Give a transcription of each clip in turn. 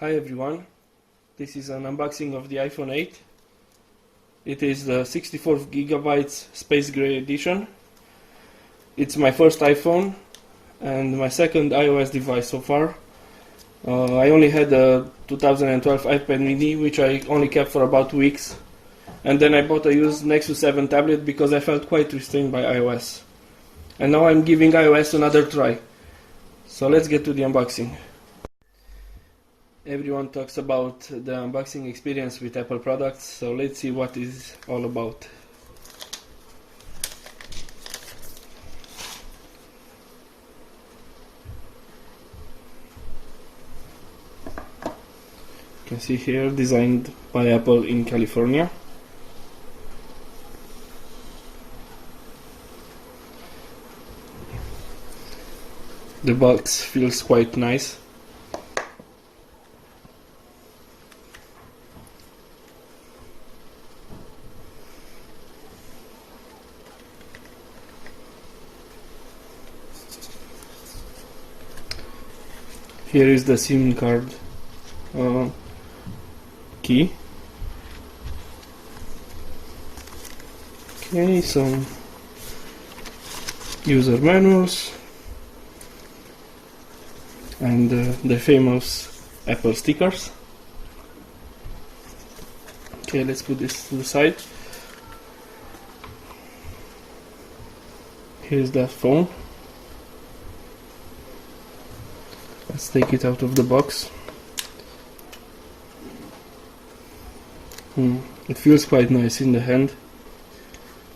Hi everyone, this is an unboxing of the iPhone 8. It is the 64GB Space Gray edition. It's my first iPhone and my second iOS device so far. I only had a 2012 iPad mini, which I only kept for about 2 weeks, and then I bought a used Nexus 7 tablet because I felt quite restrained by iOS. And now I'm giving iOS another try. So let's get to the unboxing. Everyone talks about the unboxing experience with Apple products, so let's see what it's all about. You can see here, designed by Apple in California. The box feels quite nice. Here is the SIM card key. Okay, some user manuals and the famous Apple stickers. Okay, let's put this to the side. Here's the phone. Let's take it out of the box. It feels quite nice in the hand.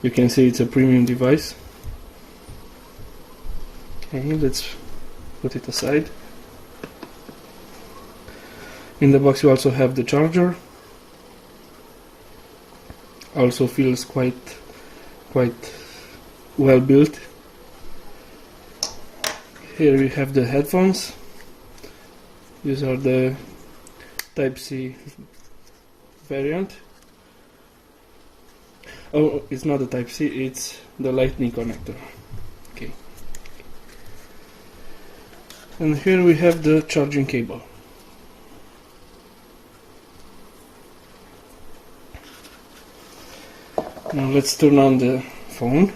You can see it's a premium device. Okay, let's put it aside. In the box you also have the charger. Also feels quite well built. Here we have the headphones. These are the Type-C variant. Oh, it's not the Type-C, it's the Lightning connector. Okay. And here we have the charging cable. Now let's turn on the phone.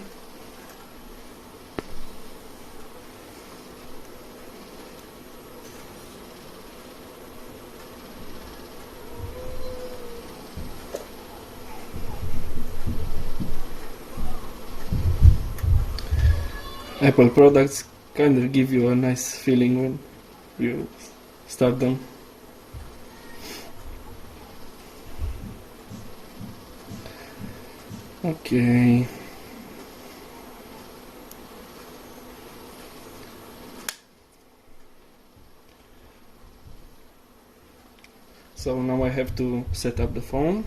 Apple products kind of give you a nice feeling when you start them. Okay. So now I have to set up the phone.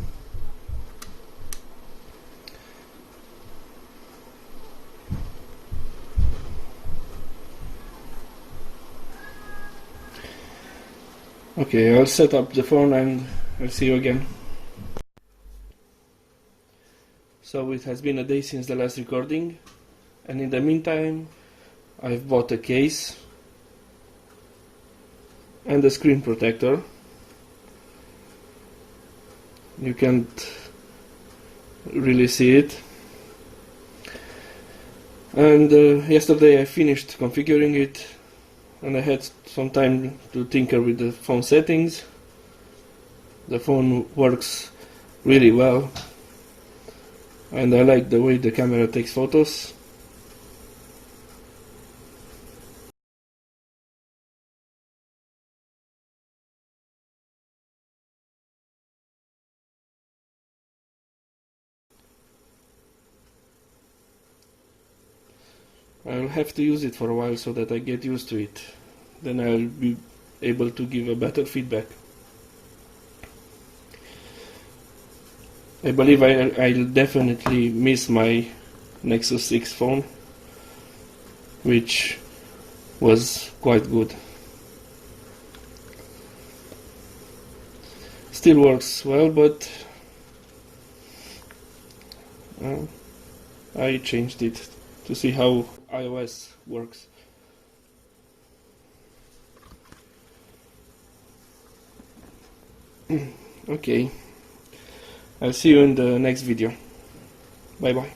Okay, I'll set up the phone and I'll see you again. So it has been a day since the last recording, and in the meantime I've bought a case and a screen protector. You can't really see it. And yesterday I finished configuring it, and I had some time to tinker with the phone settings. The phone works really well, and I like the way the camera takes photos. I'll have to use it for a while so that I get used to it. Then I'll be able to give a better feedback. I believe I'll definitely miss my Nexus 6 phone, which was quite good. Still works well, but I changed it to see how iOS works. Okay, I'll see you in the next video. Bye bye.